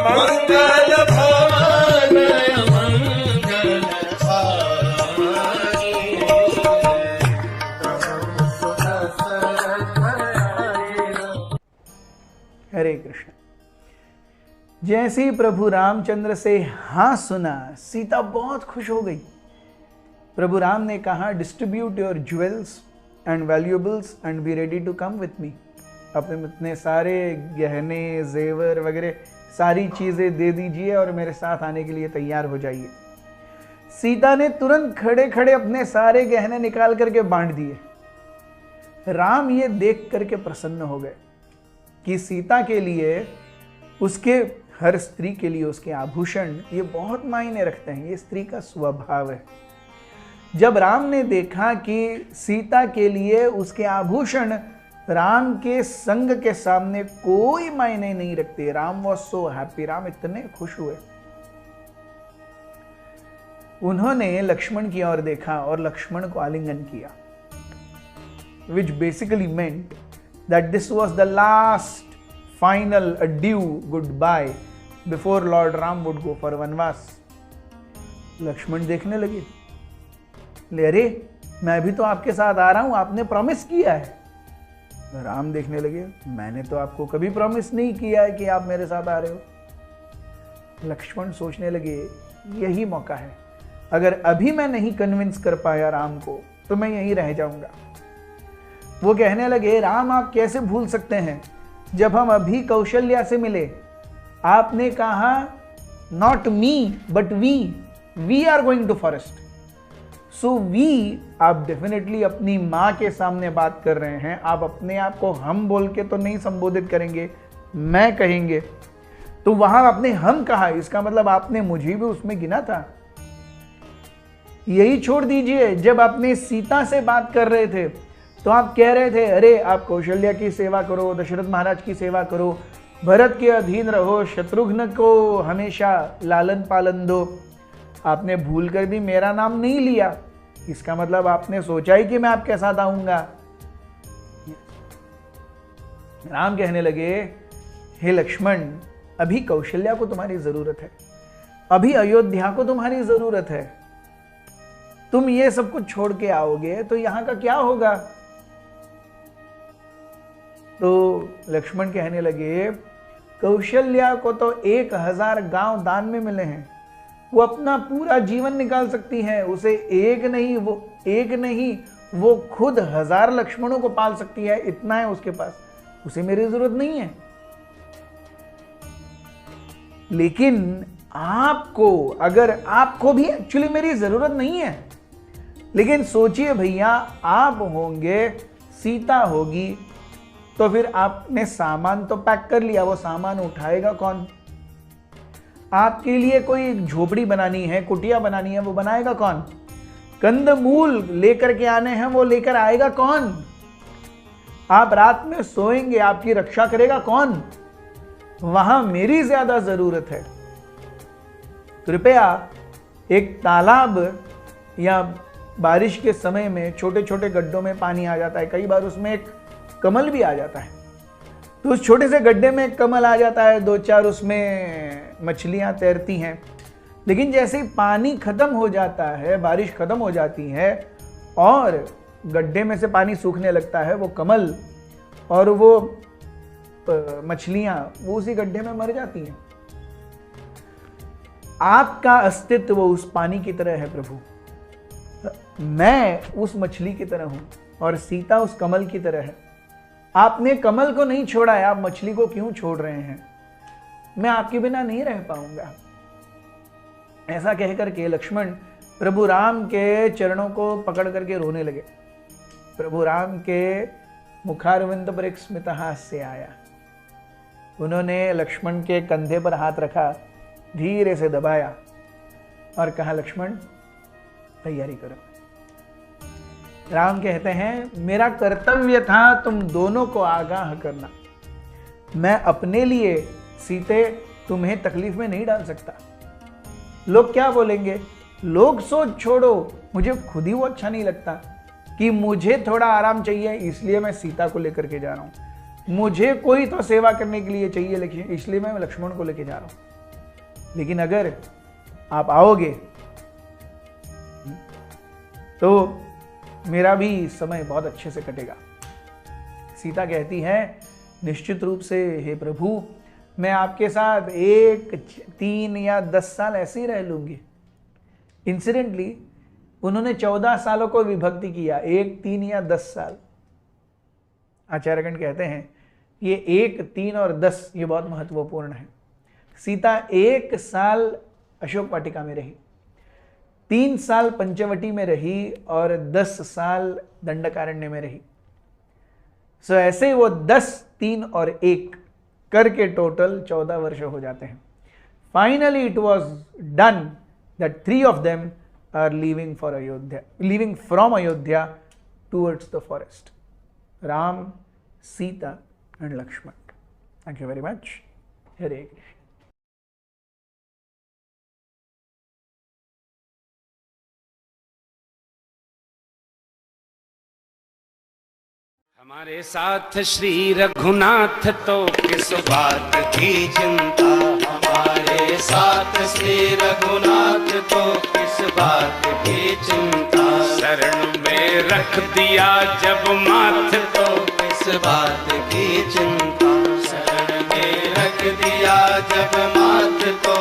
मंगल भवन मंगल हारी। हरे कृष्ण। जैसे ही प्रभु रामचंद्र से हाँ सुना, सीता बहुत खुश हो गई। प्रभु राम ने कहा, distribute your jewels and valuables and be ready to come with me. अपने इतने सारे गहने जेवर वगैरह सारी चीजें दे दीजिए और मेरे साथ आने के लिए तैयार हो जाइए। सीता ने तुरंत खड़े खड़े अपने सारे गहने निकाल करके बांट दिए। राम ये देख करके प्रसन्न हो गए कि सीता के लिए, उसके हर स्त्री के लिए उसके आभूषण ये बहुत मायने रखते हैं, ये स्त्री का स्वभाव है। जब राम ने देखा कि सीता के लिए उसके आभूषण राम के संग के सामने कोई मायने नहीं रखते, Ram was so happy, Ram इतने खुश हुए। उन्होंने लक्ष्मण की ओर देखा और लक्ष्मण को आलिंगन किया, which basically meant that this was the last final adieu goodbye before Lord Ram would go for वनवास। लक्ष्मण देखने लगे, ले अरे मैं भी तो आपके साथ आ रहा हूं, आपने प्रॉमिस किया है। राम देखने लगे, मैंने तो आपको कभी प्रॉमिस नहीं किया है कि आप मेरे साथ आ रहे हो। लक्ष्मण सोचने लगे, यही मौका है, अगर अभी मैं नहीं कन्विंस कर पाया राम को तो मैं यहीं रह जाऊंगा। वो कहने लगे, राम आप कैसे भूल सकते हैं, जब हम अभी कौशल्या से मिले आपने कहा not me but we are going to forest. So we, आप डेफिनेटली अपनी माँ के सामने बात कर रहे हैं, आप अपने आप को हम बोल के तो नहीं संबोधित करेंगे, मैं कहेंगे। तो वहां आपने हम कहा, इसका मतलब आपने मुझे भी उसमें गिना था। यही छोड़ दीजिए, जब आपने सीता से बात कर रहे थे तो आप कह रहे थे, अरे आप कौशल्या की सेवा करो, दशरथ महाराज की सेवा करो, भरत के अधीन रहो, शत्रुघ्न को हमेशा लालन पालन दो। आपने भूल कर भी मेरा नाम नहीं लिया, इसका मतलब आपने सोचा ही कि मैं आपके साथ आऊंगा। राम कहने लगे, हे लक्ष्मण, अभी कौशल्या को तुम्हारी जरूरत है, अभी अयोध्या को तुम्हारी जरूरत है। तुम ये सब कुछ छोड़ के आओगे तो यहां का क्या होगा? तो लक्ष्मण कहने लगे, कौशल्या को तो 1000 गांव दान में मिले हैं, वो अपना पूरा जीवन निकाल सकती है, उसे एक नहीं वो खुद 1000 लक्ष्मणों को पाल सकती है, इतना है उसके पास, उसे मेरी जरूरत नहीं है। लेकिन आपको भी एक्चुअली मेरी जरूरत नहीं है, लेकिन सोचिए भैया, आप होंगे, सीता होगी, तो फिर आपने सामान तो पैक कर लिया, वो सामान उठाएगा कौन? आपके लिए कोई झोपड़ी बनानी है, कुटिया बनानी है, वो बनाएगा कौन? कंदमूल लेकर के आने हैं, वो लेकर आएगा कौन? आप रात में सोएंगे, आपकी रक्षा करेगा कौन? वहां मेरी ज्यादा जरूरत है। कृपया, एक तालाब या बारिश के समय में छोटे छोटे गड्ढों में पानी आ जाता है, कई बार उसमें एक कमल भी आ जाता है, तो उस छोटे से गड्ढे में कमल आ जाता है, 2-4 उसमें मछलियां तैरती हैं। लेकिन जैसे ही पानी खत्म हो जाता है, बारिश खत्म हो जाती है और गड्ढे में से पानी सूखने लगता है, वो कमल और वो मछलियां वो उसी गड्ढे में मर जाती हैं। आपका अस्तित्व उस पानी की तरह है प्रभु, मैं उस मछली की तरह हूं और सीता उस कमल की तरह है। आपने कमल को नहीं छोड़ा है, आप मछली को क्यों छोड़ रहे हैं? मैं आपके बिना नहीं रह पाऊंगा। ऐसा कहकर के लक्ष्मण प्रभु राम के चरणों को पकड़ करके रोने लगे। प्रभु राम के मुखारविंद पर एक स्मित हास्य आया। उन्होंने लक्ष्मण के कंधे पर हाथ रखा, धीरे से दबाया और कहा, लक्ष्मण तैयारी करो। राम कहते हैं, मेरा कर्तव्य था तुम दोनों को आगाह करना, मैं अपने लिए सीते तुम्हें तकलीफ में नहीं डाल सकता। लोग क्या बोलेंगे? लोग सोच छोड़ो, मुझे खुद ही वो अच्छा नहीं लगता कि मुझे थोड़ा आराम चाहिए, इसलिए मैं सीता को लेकर के जा रहा हूं। मुझे कोई तो सेवा करने के लिए चाहिए, इसलिए मैं लक्ष्मण को लेकर जा रहा हूं। लेकिन अगर आप आओगे तो मेरा भी समय बहुत अच्छे से कटेगा। सीता कहती है, निश्चित रूप से हे प्रभु, मैं आपके साथ 1, 3 या 10 साल ऐसे ही रह लूंगी। इंसिडेंटली उन्होंने 14 सालों को विभक्ति किया, 1, 3 या 10 साल। आचार्यगण कहते हैं ये 1, 3 और 10 ये बहुत महत्वपूर्ण है। सीता 1 साल अशोक वाटिका में रही, 3 साल पंचवटी में रही और 10 साल दंडकारण्य में रही। सो ऐसे वो 10, 3 और 1 करके टोटल 14 वर्ष हो जाते हैं। Finally it was done that 3 of them are leaving from Ayodhya towards the forest. Ram, Sita and Lakshman. Thank you very much. Hare Krishna. हमारे साथ श्री रघुनाथ तो किस बात की चिंता, हमारे साथ श्री रघुनाथ तो किस बात की चिंता, शरण में रख दिया जब माथ तो किस बात की चिंता, शरण में रख दिया जब माथ तो